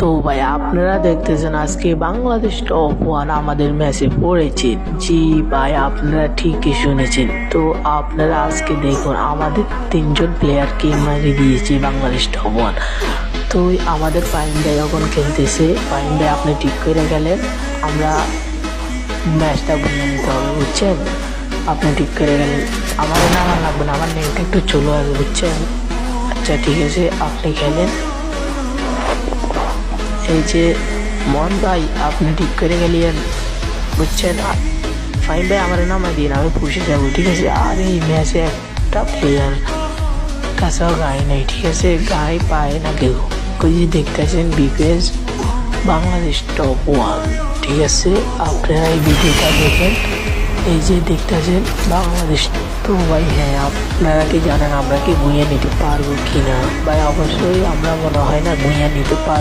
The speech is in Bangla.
তো ভাই আপনারা দেখতেছেন আজকে বাংলাদেশ টপ ওয়ান আমাদের ম্যাচে পড়েছে। জি ভাই আপনারা ঠিকই শুনেছেন। তো আপনারা আজকে দেখুন আমাদের 3জন প্লেয়ারকে মারি দিয়েছে বাংলাদেশ টপ ওয়ান। তো আমাদের ফাইন ভাই এখন খেলতেছে। ফাইন ভাই আপনি ঠিক করে গেলেন, আমরা ম্যাচটা বুঝে নিতে হবে বুঝছেন। আপনি ঠিক করে গেলেন, আমার নামান লাগবে না, আমার নেট একটু চলে আসবে বুঝছেন। আচ্ছা ঠিক আছে, আপনি খেলেন। এই যে মন ভাই আপনি ঠিক করে গেলেন বুঝছেন। ফাইন ভাই আমার নামাই দিন, আমি পুষে যাবো ঠিক আছে। আর এই ম্যাচে একটা প্লেয়ার কাছেও গায়ে নেই ঠিক আছে, গায়ে পায় না কেউ। ওই যে দেখতেছেন বিপিএস বাংলাদেশ টপ ওয়ান ঠিক আছে। আপনারা এই ভিডিওটা দেখেন, এই যে দেখতেছেন বাংলাদেশ। তো ভাই হ্যাঁ, আপনারা কি জানেন আমরা কি গুঁয়ে নিতে পারবো কিনা? ভাই অবশ্যই আমরা মনে হয় না গুঁয়ে নিতে পারবো।